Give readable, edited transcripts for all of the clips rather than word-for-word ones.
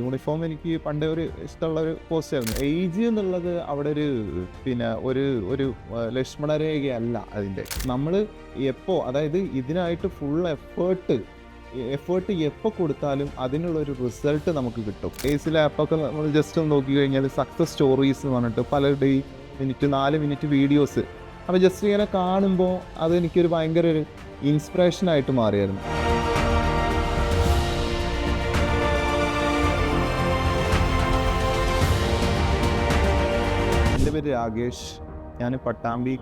Uniform എനിക്ക് പണ്ടേ ഒരു ഇഷ്ടമുള്ള ഒരു പോസ്റ്റായിരുന്നു. ഏജ് എന്നുള്ളത് അവിടെ ഒരു ലക്ഷ്മണരേഖയല്ല അതിൻ്റെ. നമ്മൾ അതായത് ഇതിനായിട്ട് ഫുൾ എഫേർട്ട് എപ്പോൾ കൊടുത്താലും അതിനുള്ളൊരു റിസൾട്ട് നമുക്ക് കിട്ടും. കേസിലെ ആപ്പൊക്കെ നമ്മൾ ജസ്റ്റ് ഒന്ന് നോക്കി കഴിഞ്ഞാൽ സക്സസ് സ്റ്റോറീസ് എന്ന് പറഞ്ഞിട്ട് പലരുടെയും 4 മിനിറ്റ് വീഡിയോസ്, അപ്പോൾ ജസ്റ്റ് ഇങ്ങനെ കാണുമ്പോൾ അതെനിക്കൊരു ഭയങ്കര ഒരു ഇൻസ്പിറേഷനായിട്ട് മാറിയായിരുന്നു. എൻ്റെ പേര് രാകേഷ്. ഞാൻ പട്ടാമ്പി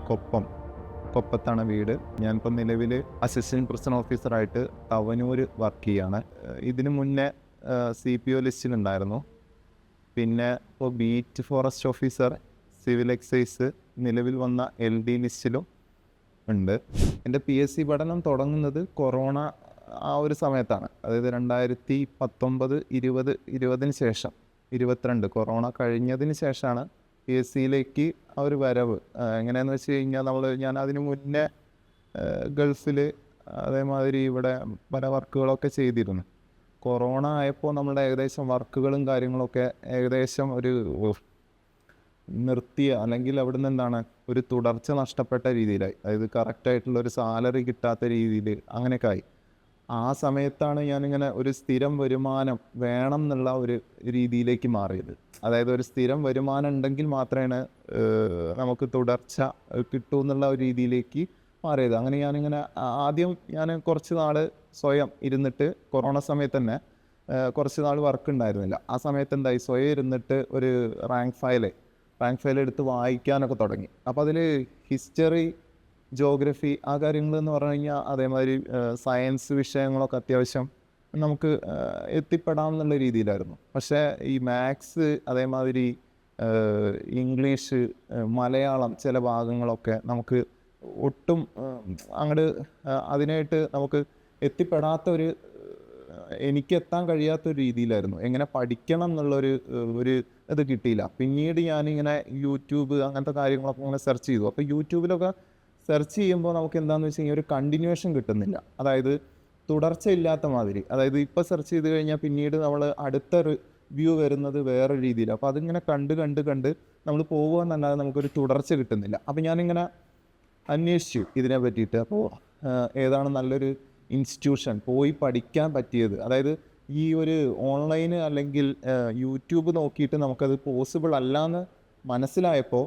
കൊപ്പത്താണ് വീട്. ഞാനിപ്പോൾ നിലവിൽ അസിസ്റ്റൻറ്റ് പ്രിസൺ ഓഫീസറായിട്ട് തവനൂർ വർക്ക് ചെയ്യാണ്. ഇതിനു മുന്നേ CPO ലിസ്റ്റിലുണ്ടായിരുന്നു. പിന്നെ ഇപ്പോൾ beat forest officer, civil excise, നിലവിൽ വന്ന LD ലിസ്റ്റിലും ഉണ്ട്. എൻ്റെ PSC പഠനം തുടങ്ങുന്നത് കൊറോണ ആ ഒരു സമയത്താണ്. അതായത് 2019, 2020 ശേഷം 22 കൊറോണ കഴിഞ്ഞതിന് ശേഷമാണ് PSCയിലേക്ക് ആ ഒരു വരവ്. എങ്ങനെയാണെന്ന് വെച്ച് കഴിഞ്ഞാൽ ഞാൻ അതിന് മുന്നേ ഗൾഫിൽ അതേമാതിരി ഇവിടെ പല വർക്കുകളൊക്കെ ചെയ്തിരുന്നു. കൊറോണ ആയപ്പോൾ നമ്മളുടെ ഏകദേശം വർക്കുകളും കാര്യങ്ങളൊക്കെ ഏകദേശം ഒരു നിർത്തിയ, അല്ലെങ്കിൽ അവിടെ നിന്ന് ഒരു തുടർച്ച നഷ്ടപ്പെട്ട രീതിയിലായി. അതായത് കറക്റ്റായിട്ടുള്ളൊരു സാലറി കിട്ടാത്ത രീതിയിൽ അങ്ങനെയൊക്കെ ആയി. ആ സമയത്താണ് ഞാനിങ്ങനെ ഒരു സ്ഥിരം വരുമാനം വേണം എന്നുള്ള ഒരു രീതിയിലേക്ക് മാറിയത്. അതായത് ഒരു സ്ഥിരം വരുമാനം ഉണ്ടെങ്കിൽ മാത്രമേ നമുക്ക് തുടർച്ച കിട്ടൂ എന്നുള്ള ഒരു രീതിയിലേക്ക് മാറിയത്. അങ്ങനെ ഞാനിങ്ങനെ ആദ്യം കുറച്ച് നാൾ സ്വയം ഇരുന്നിട്ട്, കൊറോണ സമയത്ത് തന്നെ കുറച്ച് നാൾ വർക്ക് ഉണ്ടായിരുന്നില്ല. ആ സമയത്ത് എന്തായി, സ്വയം ഇരുന്നിട്ട് ഒരു റാങ്ക് ഫയൽ എടുത്ത് വായിക്കാനൊക്കെ തുടങ്ങി. അപ്പോൾ അതിൽ ഹിസ്റ്ററി, ജോഗ്രഫി ആ കാര്യങ്ങളെന്ന് പറഞ്ഞു കഴിഞ്ഞാൽ അതേമാതിരി സയൻസ് വിഷയങ്ങളൊക്കെ അത്യാവശ്യം നമുക്ക് എത്തിപ്പെടാം എന്നുള്ള രീതിയിലായിരുന്നു. പക്ഷേ ഈ മാത്സ്, അതേമാതിരി ഇംഗ്ലീഷ്, മലയാളം ചില ഭാഗങ്ങളൊക്കെ നമുക്ക് ഒട്ടും അങ്ങോട്ട് അതിനായിട്ട് നമുക്ക് എത്തിപ്പെടാത്ത എനിക്ക് എത്താൻ കഴിയാത്തൊരു രീതിയിലായിരുന്നു. എങ്ങനെ പഠിക്കണം എന്നുള്ളൊരു ഇത് കിട്ടിയില്ല. പിന്നീട് ഞാനിങ്ങനെ യൂട്യൂബ് അങ്ങനത്തെ കാര്യങ്ങളൊക്കെ ഇങ്ങനെ സെർച്ച് ചെയ്തു. അപ്പോൾ യൂട്യൂബിലൊക്കെ സെർച്ച് ചെയ്യുമ്പോൾ നമുക്ക് എന്താണെന്ന് വെച്ച് കഴിഞ്ഞാൽ ഒരു കണ്ടിന്യൂഷൻ കിട്ടുന്നില്ല. അതായത് തുടർച്ചയില്ലാത്ത മാതിരി. അതായത് ഇപ്പോൾ സെർച്ച് ചെയ്ത് കഴിഞ്ഞാൽ പിന്നീട് നമ്മൾ അടുത്തൊരു വ്യൂ വരുന്നത് വേറെ രീതിയിൽ. അപ്പോൾ അതിങ്ങനെ കണ്ട് നമ്മൾ പോകുകയെന്നല്ലാതെ നമുക്കൊരു തുടർച്ച കിട്ടുന്നില്ല. അപ്പോൾ ഞാനിങ്ങനെ അന്വേഷിച്ചു ഇതിനെ പറ്റിയിട്ട്. അപ്പോൾ ഏതാണ് നല്ലൊരു ഇൻസ്റ്റിറ്റ്യൂഷൻ പോയി പഠിക്കാൻ പറ്റിയത്, അതായത് ഈ ഒരു ഓൺലൈന് അല്ലെങ്കിൽ യൂട്യൂബ് നോക്കിയിട്ട് നമുക്കത് പോസിബിൾ അല്ലാന്ന് മനസ്സിലായപ്പോൾ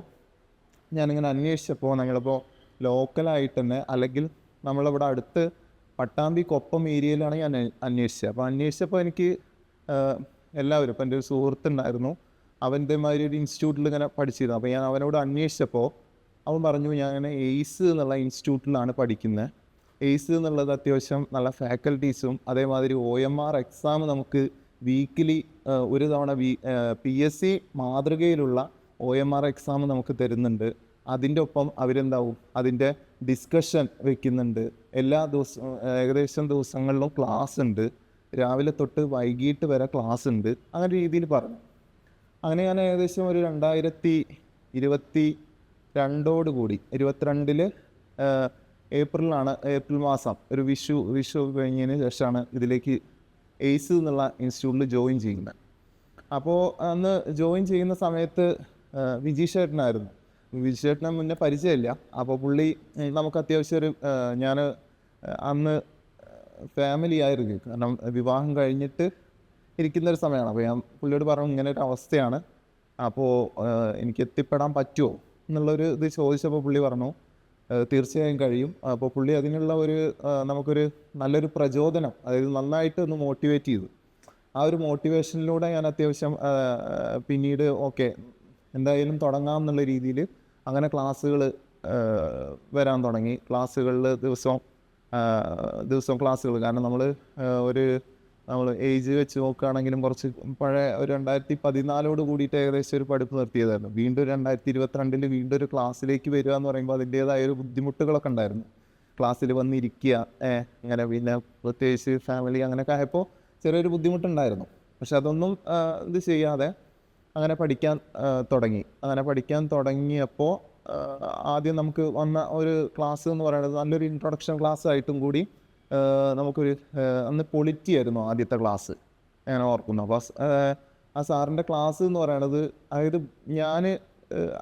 ഞാനിങ്ങനെ അന്വേഷിച്ചപ്പോൾ ഞങ്ങളിപ്പോൾ ലോക്കലായിട്ട് തന്നെ, അല്ലെങ്കിൽ നമ്മളിവിടെ അടുത്ത് പട്ടാമ്പി കൊപ്പം ഏരിയയിലാണ് ഞാൻ അന്വേഷിച്ചത്. അപ്പോൾ അന്വേഷിച്ചപ്പോൾ എനിക്ക് എല്ലാവരും, ഇപ്പോൾ എൻ്റെ ഒരു സുഹൃത്തുണ്ടായിരുന്നു, അവൻ്റെ മാതിരി ഒരു ഇൻസ്റ്റിറ്റ്യൂട്ടിൽ ഇങ്ങനെ പഠിച്ചിരുന്നു. അപ്പോൾ ഞാൻ അവനോട് അന്വേഷിച്ചപ്പോൾ അവൻ പറഞ്ഞു, ഞാൻ എയ്സ് എന്നുള്ള ഇൻസ്റ്റിറ്റ്യൂട്ടിലാണ് പഠിക്കുന്നത്. എയ്സ് എന്നുള്ളത് അത്യാവശ്യം നല്ല ഫാക്കൽറ്റീസും, അതേമാതിരി OMR എക്സാം നമുക്ക് വീക്കിലി ഒരു തവണ PSC മാതൃകയിലുള്ള OMR എക്സാം നമുക്ക് തരുന്നുണ്ട്. അതിൻ്റെ ഒപ്പം അവരെന്താവും, അതിൻ്റെ ഡിസ്കഷൻ വെക്കുന്നുണ്ട്. എല്ലാ ദിവസവും ഏകദേശം ദിവസങ്ങളിലും ക്ലാസ് ഉണ്ട്. രാവിലെ തൊട്ട് വൈകിട്ട് വരെ ക്ലാസ് ഉണ്ട്. അങ്ങനെ രീതിയിൽ പറഞ്ഞു. അങ്ങനെ ഞാൻ ഏകദേശം ഒരു 2022 ഏപ്രിൽ മാസം ഒരു വിഷു കഴിഞ്ഞതിന് ശേഷമാണ് ഇതിലേക്ക് എയ്സ് എന്നുള്ള ഇൻസ്റ്റിറ്റ്യൂട്ടിൽ ജോയിൻ ചെയ്യുന്നത്. അപ്പോൾ അന്ന് ജോയിൻ ചെയ്യുന്ന സമയത്ത് വിജീഷേട്ടനായിരുന്നു. വിജീഷേട്ടനെ മുന്നേ പരിചയമില്ല. അപ്പോൾ പുള്ളി നമുക്ക് അത്യാവശ്യം ഞാൻ അന്ന് ഫാമിലി ആയിരുന്നു, കാരണം വിവാഹം കഴിഞ്ഞിട്ട് ഇരിക്കുന്നൊരു സമയമാണ്. അപ്പോൾ ഞാൻ പുള്ളിയോട് പറഞ്ഞു, ഇങ്ങനെ ഒരു അവസ്ഥയാണ്, അപ്പോൾ എനിക്ക് എത്തിപ്പെടാൻ പറ്റുമോ എന്നുള്ളൊരു ഇത് ചോദിച്ചപ്പോൾ പുള്ളി പറഞ്ഞു തീർച്ചയായും കഴിയും. അപ്പോൾ പുള്ളി അതിനുള്ള നമുക്കൊരു നല്ലൊരു പ്രചോദനം, അതായത് നന്നായിട്ട് ഒന്ന് മോട്ടിവേറ്റ് ചെയ്തു. ആ ഒരു മോട്ടിവേഷനിലൂടെ ഞാൻ അത്യാവശ്യം പിന്നീട് എന്തായാലും തുടങ്ങാം എന്നുള്ള രീതിയിൽ അങ്ങനെ ക്ലാസ്സുകൾ വരാൻ തുടങ്ങി. ക്ലാസ്സുകളിൽ ദിവസവും ക്ലാസ്സുകൾ, കാരണം നമ്മൾ ഏജ് വെച്ച് നോക്കുകയാണെങ്കിലും കുറച്ച് പഴയ ഒരു 2014 കൂടിയിട്ട് ഏകദേശം ഒരു പഠിപ്പ് നിർത്തിയതായിരുന്നു. വീണ്ടും 2022 വീണ്ടും ഒരു ക്ലാസ്സിലേക്ക് വരിക എന്ന് പറയുമ്പോൾ അതിൻ്റേതായ ഒരു ബുദ്ധിമുട്ടുകളൊക്കെ ഉണ്ടായിരുന്നു. ക്ലാസ്സിൽ വന്നിരിക്കുക, ഇങ്ങനെ പിന്നെ പ്രത്യേകിച്ച് ഫാമിലി അങ്ങനെയൊക്കെ ആയപ്പോൾ ചെറിയൊരു ബുദ്ധിമുട്ടുണ്ടായിരുന്നു. പക്ഷെ അതൊന്നും ഇത് ചെയ്യാതെ അങ്ങനെ പഠിക്കാൻ തുടങ്ങിയപ്പോൾ ആദ്യം നമുക്ക് വന്ന ഒരു ക്ലാസ് എന്ന് പറയുന്നത് നല്ലൊരു ഇൻട്രൊഡക്ഷൻ ക്ലാസ് ആയിട്ടും കൂടി നമുക്കൊരു അന്ന് പൊളിറ്റി ആയിരുന്നു ആദ്യത്തെ ക്ലാസ്, ഞാൻ ഓർക്കുന്നു. അപ്പോൾ ആ സാറിൻ്റെ ക്ലാസ് എന്ന് പറയണത്, അതായത് ഞാൻ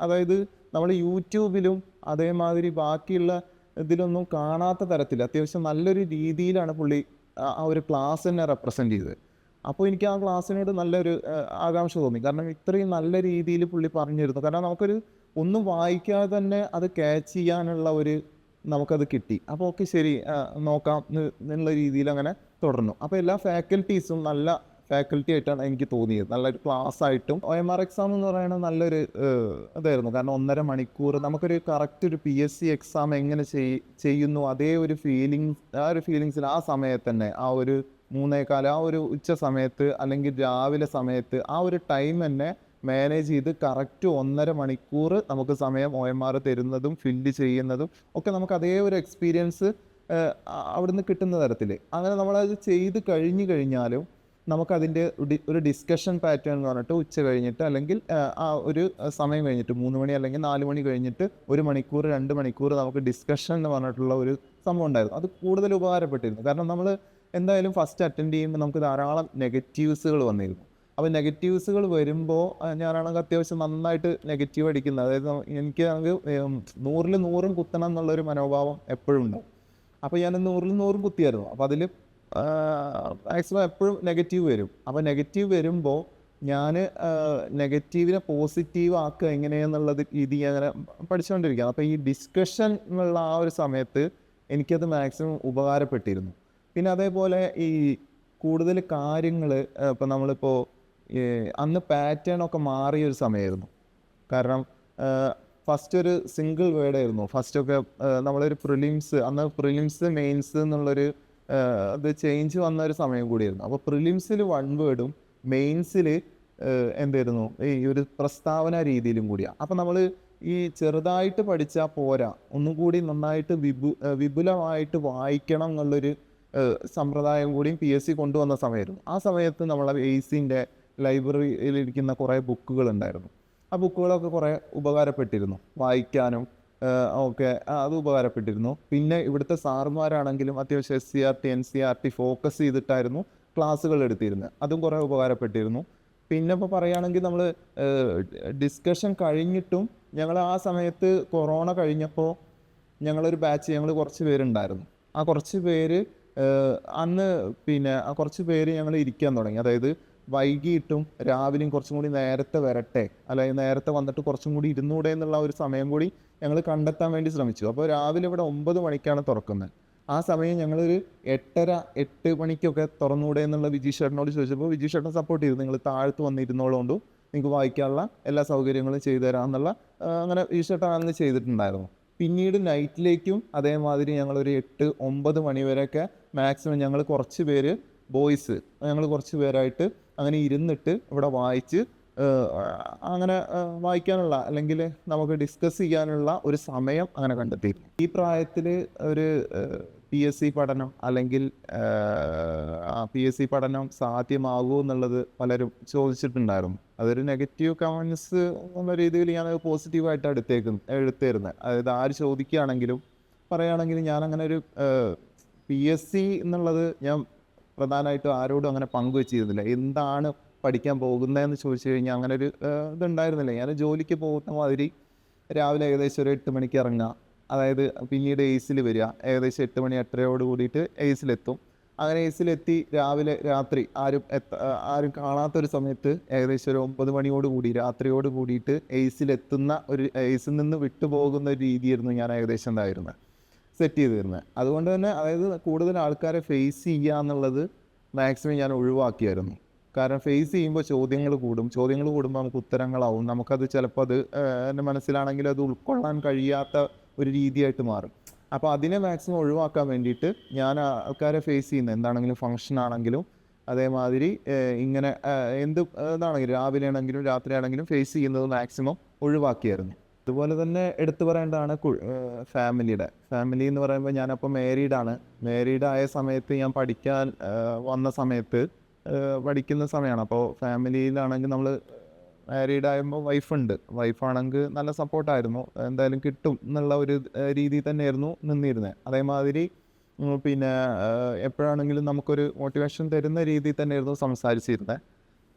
അതായത് നമ്മൾ യൂട്യൂബിലും അതേമാതിരി ബാക്കിയുള്ള ഇതിലൊന്നും കാണാത്ത തരത്തിൽ അത്യാവശ്യം നല്ലൊരു രീതിയിലാണ് പുള്ളി ആ ഒരു ക്ലാസ് തന്നെ റെപ്രസെൻ്റ് ചെയ്തത്. അപ്പോൾ എനിക്ക് ആ ക്ലാസ്സിനോട് നല്ലൊരു ആകാംക്ഷ തോന്നി. കാരണം ഇത്രയും നല്ല രീതിയിൽ പുള്ളി പറഞ്ഞു തരുന്നു. കാരണം നമുക്കൊരു ഒന്നും വായിക്കാതെ തന്നെ അത് ക്യാച്ച് ചെയ്യാനുള്ള ഒരു നമുക്കത് കിട്ടി. അപ്പോൾ ഓക്കെ ശരി നോക്കാം എന്നുള്ള രീതിയിൽ അങ്ങനെ തുടർന്നു. അപ്പോൾ എല്ലാ ഫാക്കൽറ്റീസും നല്ല ഫാക്കൽറ്റി ആയിട്ടാണ് എനിക്ക് തോന്നിയത്. നല്ലൊരു ക്ലാസ് ആയിട്ടും OMR എക്സാം എന്ന് പറയുന്നത് നല്ലൊരു ഇതായിരുന്നു. കാരണം 1.5 മണിക്കൂർ നമുക്കൊരു കറക്റ്റ് ഒരു PSC എക്സാം എങ്ങനെ ചെയ്യുന്നു അതേ ഒരു ആ ഒരു ഫീലിങ്സിൽ ആ സമയത്ത് തന്നെ ആ ഒരു 3:15 ആ ഒരു ഉച്ച സമയത്ത് അല്ലെങ്കിൽ രാവിലെ സമയത്ത് ആ ഒരു ടൈം തന്നെ മാനേജ് ചെയ്ത് കറക്റ്റ് 1.5 മണിക്കൂർ നമുക്ക് സമയം OMR തരുന്നതും ഫില്ല് ചെയ്യുന്നതും ഒക്കെ നമുക്ക് അതേ ഒരു എക്സ്പീരിയൻസ് അവിടുന്ന് കിട്ടുന്ന തരത്തിൽ അങ്ങനെ നമ്മളത് ചെയ്ത് കഴിഞ്ഞാലും നമുക്കതിൻ്റെ ഒരു ഡിസ്കഷൻ പാറ്റേൺ എന്ന് പറഞ്ഞിട്ട് ഉച്ച കഴിഞ്ഞിട്ട് അല്ലെങ്കിൽ ആ ഒരു സമയം കഴിഞ്ഞിട്ട് 3 മണി അല്ലെങ്കിൽ 4 മണി കഴിഞ്ഞിട്ട് 1 മണിക്കൂർ 2 മണിക്കൂർ നമുക്ക് ഡിസ്കഷൻ എന്ന് പറഞ്ഞിട്ടുള്ള ഒരു സംഭവം ഉണ്ടായിരുന്നു. അത് കൂടുതൽ ഉപകാരപ്പെട്ടിരുന്നു. കാരണം നമ്മൾ എന്തായാലും ഫസ്റ്റ് അറ്റൻഡ് ചെയ്യുമ്പോൾ നമുക്ക് ധാരാളം നെഗറ്റീവ്സുകൾ വന്നിരുന്നു. അപ്പോൾ നെഗറ്റീവ്സുകൾ വരുമ്പോൾ ഞാനാണെങ്കിൽ അത്യാവശ്യം നന്നായിട്ട് നെഗറ്റീവ് അടിക്കുന്നത്, അതായത് എനിക്ക് 100-ൽ 100 കുത്തണം എന്നുള്ളൊരു മനോഭാവം എപ്പോഴും ഉണ്ടാവും. അപ്പോൾ ഞാൻ 100-ൽ 100 കുത്തിയായിരുന്നു. അപ്പോൾ അതിൽ മാക്സിമം എപ്പോഴും നെഗറ്റീവ് വരും. അപ്പോൾ നെഗറ്റീവ് വരുമ്പോൾ ഞാൻ നെഗറ്റീവിനെ പോസിറ്റീവ് ആക്കുക എങ്ങനെയെന്നുള്ളത് രീതി അങ്ങനെ പഠിച്ചുകൊണ്ടിരിക്കുകയാണ്. അപ്പോൾ ഈ ഡിസ്കഷൻ എന്നുള്ള ആ ഒരു സമയത്ത് എനിക്കത് മാക്സിമം ഉപകാരപ്പെട്ടിരുന്നു. പിന്നെ അതേപോലെ ഈ കൂടുതൽ കാര്യങ്ങൾ ഇപ്പോൾ നമ്മളിപ്പോൾ അന്ന് പാറ്റേൺ ഒക്കെ മാറിയൊരു സമയമായിരുന്നു. കാരണം ഫസ്റ്റ് ഒരു സിംഗിൾ വേർഡായിരുന്നു. ഫസ്റ്റൊക്കെ നമ്മളൊരു പ്രിലിംസ് മെയിൻസ് എന്നുള്ളൊരു അത് ചേഞ്ച് വന്ന ഒരു സമയം കൂടിയായിരുന്നു. അപ്പോൾ പ്രിലിംസിൽ 1 വേർഡും മെയിൻസിൽ എന്തായിരുന്നു ഈ ഒരു പ്രസ്താവന രീതിയിലും കൂടിയാണ്. അപ്പോൾ നമ്മൾ ഈ ചെറുതായിട്ട് പഠിച്ചാൽ പോരാ, ഒന്നും കൂടി നന്നായിട്ട് വിപുലമായിട്ട് വായിക്കണം എന്നുള്ളൊരു സമ്പ്രദായം കൂടിയും PSC കൊണ്ടുവന്ന സമയമായിരുന്നു. ആ സമയത്ത് നമ്മളെ എയ്സിൻ്റെ ലൈബ്രറിയിലിരിക്കുന്ന കുറേ ബുക്കുകളുണ്ടായിരുന്നു. ആ ബുക്കുകളൊക്കെ കുറേ ഉപകാരപ്പെട്ടിരുന്നു വായിക്കാനും ഒക്കെ. അത് ഉപകാരപ്പെട്ടിരുന്നു. പിന്നെ ഇവിടുത്തെ സാറുമാരാണെങ്കിലും അത്യാവശ്യം SCERT NCERT ഫോക്കസ് ചെയ്തിട്ടായിരുന്നു ക്ലാസ്സുകൾ എടുത്തിരുന്നത്. അതും കുറേ ഉപകാരപ്പെട്ടിരുന്നു. പിന്നെ ഇപ്പോൾ പറയുകയാണെങ്കിൽ നമ്മൾ ഡിസ്കഷൻ കഴിഞ്ഞിട്ടും ഞങ്ങൾ ആ സമയത്ത് കൊറോണ കഴിഞ്ഞപ്പോൾ ഞങ്ങളൊരു ബാച്ച് ഞങ്ങൾ കുറച്ച് പേരുണ്ടായിരുന്നു. ആ കുറച്ച് പേര് അന്ന് പിന്നെ ആ കുറച്ച് പേര് ഞങ്ങൾ ഇരിക്കാൻ തുടങ്ങി. അതായത് വൈകിട്ടും രാവിലെയും കുറച്ചും കൂടി നേരത്തെ വരട്ടെ, അല്ലെങ്കിൽ നേരത്തെ വന്നിട്ട് കുറച്ചും കൂടി ഇരുന്നൂടെ എന്നുള്ള ഒരു സമയം കൂടി ഞങ്ങൾ കണ്ടെത്താൻ വേണ്ടി ശ്രമിച്ചു. അപ്പോൾ രാവിലെ ഇവിടെ 9 മണിക്കാണ് തുറക്കുന്നത്. ആ സമയം ഞങ്ങളൊരു 8:30-8 മണിക്കൊക്കെ തുറന്നൂടെ എന്നുള്ള വിജീഷ് ചേട്ടനോട് ചോദിച്ചപ്പോൾ വിജീഷ് ചേട്ടൻ സപ്പോർട്ട് ചെയ്തു. നിങ്ങൾ താഴത്ത് വന്നിരുന്നോളുകൊണ്ട് നിങ്ങൾക്ക് വായിക്കാനുള്ള എല്ലാ സൗകര്യങ്ങളും ചെയ്തു തരാമെന്നുള്ള അങ്ങനെ വിജീഷ് ചേട്ടൻ അന്ന് ചെയ്തിട്ടുണ്ടായിരുന്നു. പിന്നീട് നൈറ്റിലേക്കും അതേമാതിരി ഞങ്ങളൊരു 8-9 മണി വരെയൊക്കെ മാക്സിമം ഞങ്ങൾ കുറച്ച് പേര് ബോയ്സ് ഞങ്ങൾ കുറച്ച് പേരായിട്ട് അങ്ങനെ ഇരുന്നിട്ട് ഇവിടെ വായിച്ച് അങ്ങനെ വായിക്കാനുള്ള അല്ലെങ്കിൽ നമുക്ക് ഡിസ്കസ് ചെയ്യാനുള്ള ഒരു സമയം അങ്ങനെ കണ്ടെത്തി. ഈ പ്രായത്തിൽ ഒരു PSC പഠനം അല്ലെങ്കിൽ PSC പഠനം സാധ്യമാകുമോ എന്നുള്ളത് പലരും ചോദിച്ചിട്ടുണ്ടായിരുന്നു. അതൊരു നെഗറ്റീവ് കമൻസ് എന്ന രീതിയിൽ ഞാൻ പോസിറ്റീവായിട്ട് എടുത്തിരുന്നത്. അതായത് ആര് ചോദിക്കുകയാണെങ്കിലും പറയുകയാണെങ്കിലും ഞാനങ്ങനെ ഒരു PSC എന്നുള്ളത് ഞാൻ പ്രധാനമായിട്ടും ആരോടും അങ്ങനെ പങ്കുവെച്ചിരുന്നില്ല. എന്താണ് പഠിക്കാൻ പോകുന്നതെന്ന് ചോദിച്ചു കഴിഞ്ഞാൽ അങ്ങനെ ഒരു ഇതുണ്ടായിരുന്നില്ല. ഞാൻ ജോലിക്ക് പോകുന്ന മാതിരി രാവിലെ ഏകദേശം ഒരു 8 മണിക്ക് ഇറങ്ങുക, അതായത് പിന്നീട് എയ്സിൽ വരിക, ഏകദേശം 8 മണി 8:30 കൂടിയിട്ട് എയ്സിലെത്തും. അങ്ങനെ എയ്സിലെത്തി രാത്രി ആരും കാണാത്തൊരു സമയത്ത് ഏകദേശം ഒരു 9 മണിയോടുകൂടി രാത്രിയോട് കൂടിയിട്ട് എയ്സിലെത്തുന്ന ഒരു എയ്സിൽ നിന്ന് വിട്ടുപോകുന്ന ഒരു രീതിയായിരുന്നു ഞാൻ ഏകദേശം സെറ്റ് ചെയ്ത് തരുന്നത്. അതുകൊണ്ട് തന്നെ അതായത് കൂടുതൽ ആൾക്കാരെ ഫേസ് ചെയ്യുക എന്നുള്ളത് മാക്സിമം ഞാൻ ഒഴിവാക്കിയായിരുന്നു. കാരണം ഫേസ് ചെയ്യുമ്പോൾ ചോദ്യങ്ങൾ കൂടുമ്പോൾ നമുക്ക് ഉത്തരങ്ങളാവും. നമുക്കത് ചിലപ്പോൾ അത് എൻ്റെ മനസ്സിലാണെങ്കിൽ അത് ഉൾക്കൊള്ളാൻ കഴിയാത്ത ഒരു രീതിയായിട്ട് മാറും. അപ്പോൾ അതിനെ മാക്സിമം ഒഴിവാക്കാൻ വേണ്ടിയിട്ട് ഞാൻ ആൾക്കാരെ ഫേസ് ചെയ്യുന്നത് എന്താണെങ്കിലും ഫംഗ്ഷൻ ആണെങ്കിലും അതേമാതിരി ഇങ്ങനെ ഇതാണെങ്കിലും രാവിലെ ആണെങ്കിലും രാത്രി ആണെങ്കിലും ഫേസ് ചെയ്യുന്നത് മാക്സിമം ഒഴിവാക്കിയായിരുന്നു. അതുപോലെ തന്നെ എടുത്തു പറയേണ്ടതാണ് ഫാമിലി എന്ന് പറയുമ്പോൾ ഞാനപ്പോൾ മാരീഡ് ആയ സമയത്ത് ഞാൻ പഠിക്കാൻ വന്ന സമയത്ത് പഠിക്കുന്ന സമയമാണ്. അപ്പോൾ ഫാമിലിയിലാണെങ്കിൽ നമ്മൾ മാരീഡ് ആകുമ്പോൾ വൈഫാണെങ്കിൽ നല്ല സപ്പോർട്ടായിരുന്നു. എന്തായാലും കിട്ടും എന്നുള്ള ഒരു രീതിയിൽ തന്നെയായിരുന്നു നിന്നിരുന്നത്. അതേമാതിരി പിന്നെ എപ്പോഴാണെങ്കിലും നമുക്കൊരു മോട്ടിവേഷൻ തരുന്ന രീതിയിൽ തന്നെയായിരുന്നു സംസാരിച്ചിരുന്നത്.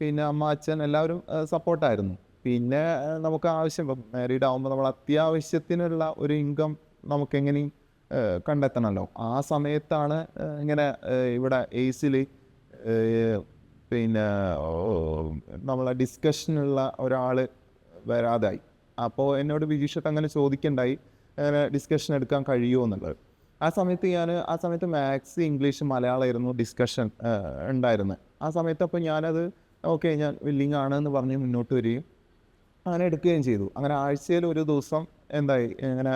പിന്നെ അമ്മ അച്ഛൻ എല്ലാവരും സപ്പോർട്ടായിരുന്നു. പിന്നെ നമുക്ക് ആവശ്യം ഇപ്പം മാരീഡ് ആകുമ്പോൾ നമ്മൾ അത്യാവശ്യത്തിനുള്ള ഒരു ഇൻകം നമുക്കെങ്ങനെയും കണ്ടെത്തണമല്ലോ. ആ സമയത്താണ് ഇങ്ങനെ ഇവിടെ എയ്സിൽ പിന്നെ നമ്മളെ ഡിസ്കഷനുള്ള ഒരാൾ വരാതായി. അപ്പോൾ എന്നോട് ബിജീഷേട്ടൻ അങ്ങനെ ചോദിക്കണ്ടായി, അങ്ങനെ ഡിസ്കഷൻ എടുക്കാൻ കഴിയുമോ എന്നുള്ളത്. ആ സമയത്ത് മാത്സ്, ഇംഗ്ലീഷ്, മലയാളമായിരുന്നു ഡിസ്കഷൻ ഉണ്ടായിരുന്നത്. ആ സമയത്ത് അപ്പോൾ ഞാനത് ഓക്കെ ഞാൻ വില്ലിങ് ആണ് എന്ന് പറഞ്ഞ് മുന്നോട്ട് വരികയും അങ്ങനെ എടുക്കുകയും ചെയ്തു. അങ്ങനെ ആഴ്ചയിൽ ഒരു ദിവസം എന്തായി ഇങ്ങനെ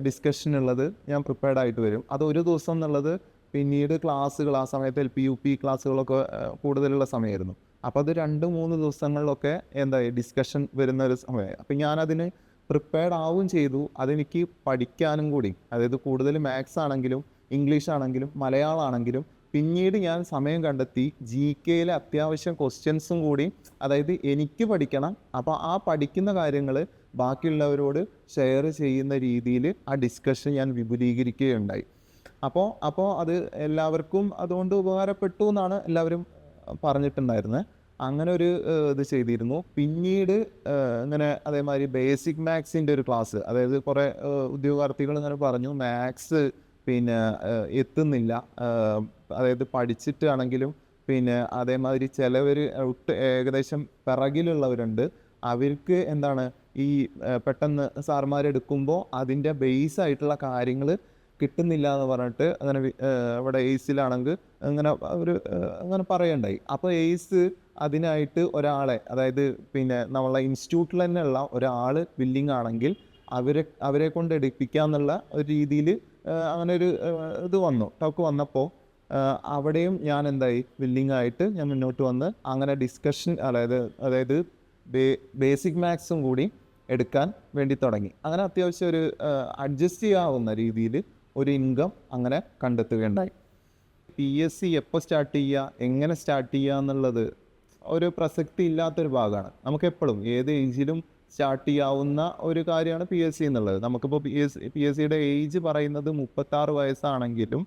ഡിസ്കഷനുള്ളത് ഞാൻ പ്രിപ്പയർഡ് ആയിട്ട് വരും. അത് ഒരു ദിവസം എന്നുള്ളത് പിന്നീട് ക്ലാസ്സുകൾ ആ സമയത്ത് LP UP ക്ലാസ്സുകളൊക്കെ കൂടുതലുള്ള സമയമായിരുന്നു. അപ്പോൾ അത് 2-3 ദിവസങ്ങളിലൊക്കെ എന്തായി ഡിസ്കഷൻ വരുന്ന ഒരു സമയമായി. അപ്പം ഞാനതിന് പ്രിപ്പയർഡ് ആവുകയും ചെയ്തു. അതെനിക്ക് പഠിക്കാനും കൂടി, അതായത് കൂടുതൽ മാത്സ് ആണെങ്കിലും ഇംഗ്ലീഷ് ആണെങ്കിലും മലയാളം ആണെങ്കിലും പിന്നീട് ഞാൻ സമയം കണ്ടെത്തി GKയിലെ അത്യാവശ്യം ക്വസ്റ്റ്യൻസും കൂടി, അതായത് എനിക്ക് പഠിക്കണം. അപ്പോൾ ആ പഠിക്കുന്ന കാര്യങ്ങൾ ബാക്കിയുള്ളവരോട് ഷെയർ ചെയ്യുന്ന രീതിയിൽ ആ ഡിസ്കഷൻ ഞാൻ വിപുലീകരിക്കുകയുണ്ടായി. അപ്പോൾ അത് എല്ലാവർക്കും അതുകൊണ്ട് ഉപകാരപ്പെട്ടു എന്നാണ് എല്ലാവരും പറഞ്ഞിട്ടുണ്ടായിരുന്നത്. അങ്ങനെ ഒരു ഇത് ചെയ്തിരുന്നു. പിന്നീട് ഇങ്ങനെ അതേമാതിരി ബേസിക് മാത്സിൻ്റെ ഒരു ക്ലാസ്, അതായത് കുറേ ഉദ്യോഗാർത്ഥികൾ ഇങ്ങനെ പറഞ്ഞു മാത്സ് പിന്നെ എത്തുന്നില്ല, അതായത് പഠിച്ചിട്ടാണെങ്കിലും പിന്നെ അതേമാതിരി ചിലവർ ഏകദേശം പിറകിലുള്ളവരുണ്ട്, അവർക്ക് എന്താണ് ഈ പെട്ടെന്ന് സാർമാരെടുക്കുമ്പോൾ അതിൻ്റെ ബേസ് ആയിട്ടുള്ള കാര്യങ്ങൾ കിട്ടുന്നില്ല എന്ന് പറഞ്ഞിട്ട് അങ്ങനെ ഇവിടെ എയ്സിലാണെങ്കിൽ അങ്ങനെ പറയണ്ടായി. അപ്പോൾ എയ്സ് അതിനായിട്ട് ഒരാളെ, അതായത് പിന്നെ നമ്മളെ ഇൻസ്റ്റിറ്റ്യൂട്ടിൽ തന്നെ ഉള്ള ഒരാൾ വില്ലിങ് ആണെങ്കിൽ അവരെ കൊണ്ട് എടുപ്പിക്കുക എന്നുള്ള ഒരു രീതിയിൽ അങ്ങനെ ഒരു ഇത് ടോക്ക് വന്നപ്പോൾ അവിടെയും ഞാൻ എന്തായി വില്ലിങ് ആയിട്ട് ഞാൻ മുന്നോട്ട് വന്ന് അങ്ങനെ ഡിസ്കഷൻ അതായത് ബേസിക് മാത്സും കൂടി എടുക്കാൻ വേണ്ടി തുടങ്ങി. അങ്ങനെ അത്യാവശ്യം ഒരു അഡ്ജസ്റ്റ് ചെയ്യാവുന്ന രീതിയിൽ ഒരു ഇൻകം അങ്ങനെ കണ്ടെത്തുകയുണ്ടായി. PSC എപ്പോൾ സ്റ്റാർട്ട് ചെയ്യുക, എങ്ങനെ സ്റ്റാർട്ട് ചെയ്യുക എന്നുള്ളത് ഒരു പ്രസക്തി ഇല്ലാത്തൊരു ഭാഗമാണ്. നമുക്കെപ്പോഴും ഏത് ഏജിലും സ്റ്റാർട്ട് ചെയ്യാവുന്ന ഒരു കാര്യമാണ് PSC എന്നുള്ളത്. നമുക്കിപ്പോൾ PSCയുടെ ഏജ് പറയുന്നത് 36 വയസ്സാണെങ്കിലും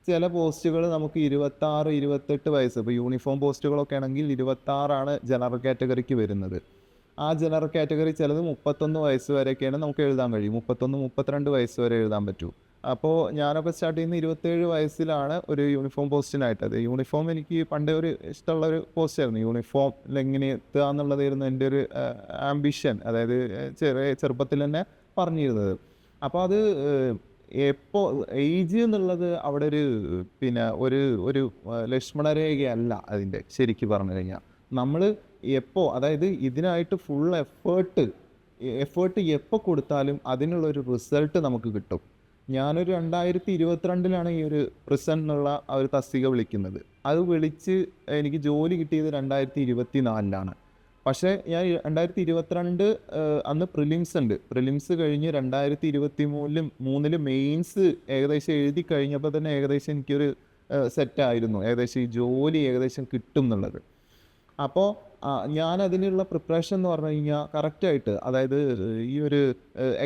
ചില പോസ്റ്റുകൾ നമുക്ക് 26, 28 വയസ്സ്, ഇപ്പോൾ യൂണിഫോം പോസ്റ്റുകളൊക്കെ ആണെങ്കിൽ 26 ജനറൽ കാറ്റഗറിക്ക് വരുന്നത്. ആ ജനറൽ കാറ്റഗറി ചിലത് 31 വയസ്സ് വരെയൊക്കെയാണ് നമുക്ക് എഴുതാൻ കഴിയും. 31, 32 വയസ്സ് വരെ എഴുതാൻ പറ്റൂ. അപ്പോൾ ഞാനൊക്കെ സ്റ്റാർട്ട് ചെയ്യുന്ന 27 വയസ്സിലാണ് ഒരു യൂണിഫോം പോസ്റ്റിനായിട്ട്. അത് യൂണിഫോം എനിക്ക് പണ്ടേ ഒരു ഇഷ്ടമുള്ളൊരു പോസ്റ്റായിരുന്നു. യൂണിഫോം എങ്ങനെ എത്തുക എന്നുള്ളതായിരുന്നു എൻ്റെ ഒരു ആംബിഷൻ, അതായത് ചെറുപ്പത്തിൽ തന്നെ പറഞ്ഞിരുന്നത്. അപ്പോൾ അത് എപ്പോൾ ഏജ് എന്നുള്ളത് അവിടെ ഒരു പിന്നെ ഒരു ലക്ഷ്മണരേഖയല്ല അതിൻ്റെ, ശരിക്ക് പറഞ്ഞു കഴിഞ്ഞാൽ നമ്മൾ അതായത് ഇതിനായിട്ട് ഫുൾ എഫേർട്ട് എപ്പോൾ കൊടുത്താലും അതിനുള്ളൊരു റിസൾട്ട് നമുക്ക് കിട്ടും. ഞാനൊരു 2022 ഈ ഒരു പ്രിസൺ എന്നുള്ള ആ ഒരു തസ്തിക വിളിക്കുന്നത്. അത് വിളിച്ച് എനിക്ക് ജോലി കിട്ടിയത് 2024 പക്ഷേ ഞാൻ 2022 അന്ന് പ്രിലിംസ് ഉണ്ട്. പ്രിലിംസ് കഴിഞ്ഞ് 2023 മെയിൻസ് ഏകദേശം എഴുതി കഴിഞ്ഞപ്പോൾ തന്നെ ഏകദേശം എനിക്കൊരു സെറ്റായിരുന്നു, ഏകദേശം ഈ ജോലി ഏകദേശം കിട്ടും എന്നുള്ളത്. അപ്പോൾ ഞാൻ അതിനുള്ള പ്രിപ്പറേഷൻ എന്ന് പറഞ്ഞു കഴിഞ്ഞാൽ കറക്റ്റായിട്ട്, അതായത് ഈ ഒരു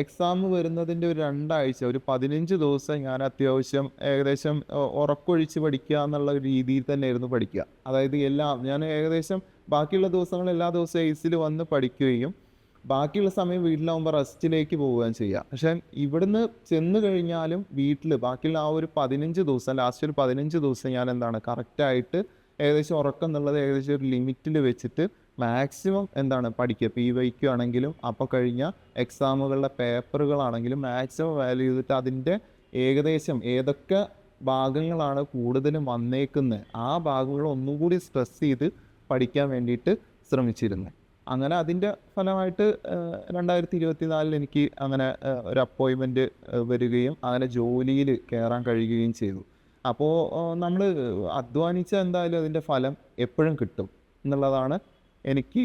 എക്സാം വരുന്നതിൻ്റെ ഒരു 2 ആഴ്ച, ഒരു 15 ദിവസം ഞാൻ അത്യാവശ്യം ഏകദേശം ഉറക്കൊഴിച്ച് പഠിക്കുക എന്നുള്ള രീതിയിൽ തന്നെയായിരുന്നു പഠിക്കുക. അതായത് ഞാൻ ഏകദേശം ബാക്കിയുള്ള ദിവസങ്ങൾ എല്ലാ ദിവസവും എയ്സിൽ വന്ന് പഠിക്കുകയും ബാക്കിയുള്ള സമയം വീട്ടിലാവുമ്പോൾ റെസ്റ്റിലേക്ക് പോവുകയും ചെയ്യുക. പക്ഷേ ഇവിടുന്ന് ചെന്ന് കഴിഞ്ഞാലും വീട്ടിൽ ബാക്കിയുള്ള ആ ഒരു 15 ദിവസം, ലാസ്റ്റ് ഒരു 15 ദിവസം ഞാൻ എന്താണ് കറക്റ്റായിട്ട് ഏകദേശം ഉറക്കം എന്നുള്ളത് ഏകദേശം ഒരു ലിമിറ്റിൽ വെച്ചിട്ട് മാക്സിമം എന്താണ് പഠിക്കുക. PYQ ആണെങ്കിലും അപ്പോൾ കഴിഞ്ഞ എക്സാമുകളുടെ പേപ്പറുകളാണെങ്കിലും മാക്സിമം വാല്യൂ ചെയ്തിട്ട് അതിൻ്റെ ഏകദേശം ഏതൊക്കെ ഭാഗങ്ങളാണ് കൂടുതലും വന്നേക്കുന്നത് ആ ഭാഗങ്ങൾ ഒന്നും കൂടി സ്ട്രെസ് ചെയ്ത് പഠിക്കാൻ വേണ്ടിയിട്ട് ശ്രമിച്ചിരുന്നു. അങ്ങനെ അതിൻ്റെ ഫലമായിട്ട് 2024 എനിക്ക് അങ്ങനെ ഒരു അപ്പോയിൻമെൻറ്റ് വരികയും അങ്ങനെ ജോലിയിൽ കയറാൻ കഴിയുകയും ചെയ്തു. അപ്പോൾ നമ്മൾ അധ്വാനിച്ച എന്തായാലും അതിൻ്റെ ഫലം എപ്പോഴും കിട്ടും എന്നുള്ളതാണ് എനിക്ക്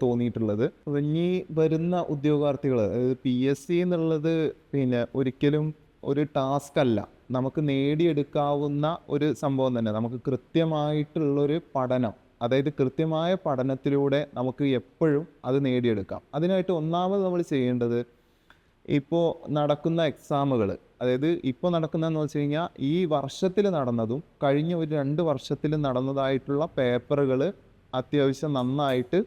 തോന്നിയിട്ടുള്ളത്. ഇനി വരുന്ന ഉദ്യോഗാർത്ഥികൾ, അതായത് PSC എന്നുള്ളത് പിന്നെ ഒരിക്കലും ഒരു ടാസ്ക് അല്ല, നമുക്ക് നേടിയെടുക്കാവുന്ന ഒരു സംഭവം തന്നെ. നമുക്ക് കൃത്യമായിട്ടുള്ളൊരു പഠനം, അതായത് കൃത്യമായ പഠനത്തിലൂടെ നമുക്ക് എപ്പോഴും അത് നേടിയെടുക്കാം. അതിനായിട്ട് ഒന്നാമത് നമ്മൾ ചെയ്യേണ്ടത് ഇപ്പോൾ നടക്കുന്ന എക്സാമുകൾ, അതായത് ഇപ്പോൾ നടക്കുന്നതെന്ന് വെച്ച് കഴിഞ്ഞാൽ ഈ വർഷത്തിൽ നടന്നതും കഴിഞ്ഞ ഒരു 2 വർഷത്തിൽ നടന്നതായിട്ടുള്ള പേപ്പറുകൾ അത്യാവശ്യം നന്നായിട്ട്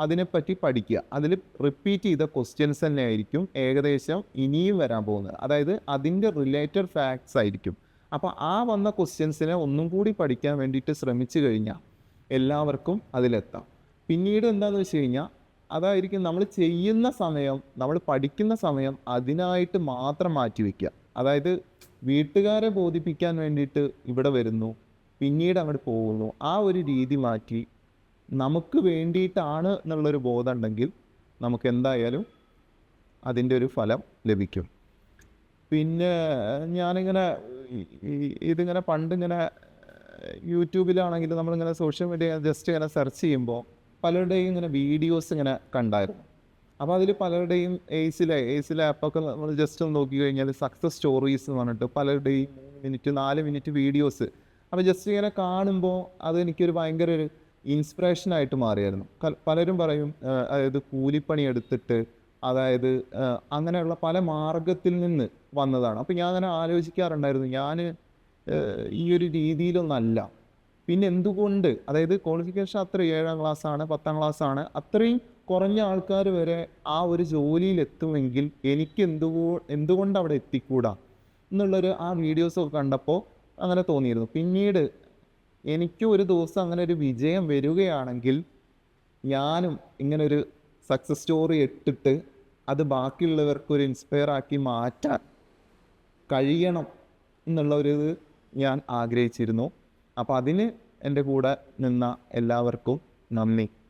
അതിനെപ്പറ്റി പഠിക്കുക. അതിൽ റിപ്പീറ്റ് ചെയ്ത ക്വസ്റ്റ്യൻസ് തന്നെ ആയിരിക്കും ഏകദേശം ഇനിയും വരാൻ പോകുന്നത്. അതായത് അതിൻ്റെ റിലേറ്റഡ് ഫാക്ട്സ് ആയിരിക്കും. അപ്പോൾ ആ വന്ന ക്വസ്റ്റ്യൻസിനെ ഒന്നും കൂടി പഠിക്കാൻ വേണ്ടിയിട്ട് ശ്രമിച്ചു കഴിഞ്ഞാൽ എല്ലാവർക്കും അതിലെത്താം. പിന്നീട് എന്താണെന്ന് വെച്ച് കഴിഞ്ഞാൽ അതായിരിക്കും നമ്മൾ ചെയ്യുന്ന സമയം, നമ്മൾ പഠിക്കുന്ന സമയം അതിനായിട്ട് മാത്രം മാറ്റി വയ്ക്കുക. അതായത് വീട്ടുകാരെ ബോധിപ്പിക്കാൻ വേണ്ടിയിട്ട് ഇവിടെ വരുന്നു, പിന്നീട് അങ്ങോട്ട് പോകുന്നു. ആ ഒരു രീതി മാറ്റി നമുക്ക് വേണ്ടിയിട്ടാണ് എന്നുള്ളൊരു ബോധം ഉണ്ടെങ്കിൽ നമുക്ക് എന്തായാലും അതിൻ്റെ ഒരു ഫലം ലഭിക്കും. പിന്നെ ഞാനിങ്ങനെ ഇതിങ്ങനെ പണ്ടിങ്ങനെ യൂട്യൂബിലാണെങ്കിൽ നമ്മളിങ്ങനെ സോഷ്യൽ മീഡിയ ജസ്റ്റ് ഇങ്ങനെ സെർച്ച് ചെയ്യുമ്പോൾ പലരുടെയും ഇങ്ങനെ വീഡിയോസ് ഇങ്ങനെ കണ്ടായിരുന്നു. അപ്പോൾ അതിൽ പലരുടെയും എയ്സിലെ ആപ്പൊക്കെ നമ്മൾ ജസ്റ്റ് ഒന്ന് നോക്കി കഴിഞ്ഞാൽ സക്സസ് സ്റ്റോറീസ് എന്ന് പറഞ്ഞിട്ട് പലരുടെയും 3 മിനിറ്റ് 4 മിനിറ്റ് വീഡിയോസ്. അപ്പോൾ ജസ്റ്റ് ഇങ്ങനെ കാണുമ്പോൾ അത് എനിക്കൊരു ഭയങ്കര ഒരു ഇൻസ്പിറേഷനായിട്ട് മാറിയായിരുന്നു. പലരും പറയും അതായത് കൂലിപ്പണി എടുത്തിട്ട്, അതായത് അങ്ങനെയുള്ള പല മാർഗത്തിൽ നിന്ന് വന്നതാണ്. അപ്പോൾ ഞാൻ അങ്ങനെ ആലോചിക്കാറുണ്ടായിരുന്നു, ഞാൻ ഈ ഒരു രീതിയിലൊന്നല്ല. പിന്നെ എന്തുകൊണ്ട്, അതായത് ക്വാളിഫിക്കേഷൻ അത്ര 7ാം ക്ലാസ്സാണ് 10ാം ക്ലാസ്സാണ്, അത്രയും കുറഞ്ഞ ആൾക്കാർ വരെ ആ ഒരു ജോലിയിലെത്തുമെങ്കിൽ എനിക്ക് എന്തുകൊണ്ട് അവിടെ എത്തിക്കൂടാ എന്നുള്ളൊരു ആ വീഡിയോസൊക്കെ കണ്ടപ്പോൾ അങ്ങനെ തോന്നിയിരുന്നു. പിന്നീട് എനിക്ക് ഒരു ദിവസം അങ്ങനെ ഒരു വിജയം വരികയാണെങ്കിൽ ഞാനും ഇങ്ങനൊരു സക്സസ് സ്റ്റോറി ഇട്ടിട്ട് അത് ബാക്കിയുള്ളവർക്കൊരു ഇൻസ്പയർ ആക്കി മാറ്റാൻ കഴിയണം എന്നുള്ളൊരിത് ഞാൻ ആഗ്രഹിച്ചിരുന്നു. അപ്പോൾ അതിന് എൻ്റെ കൂടെ നിന്ന എല്ലാവർക്കും നന്ദി.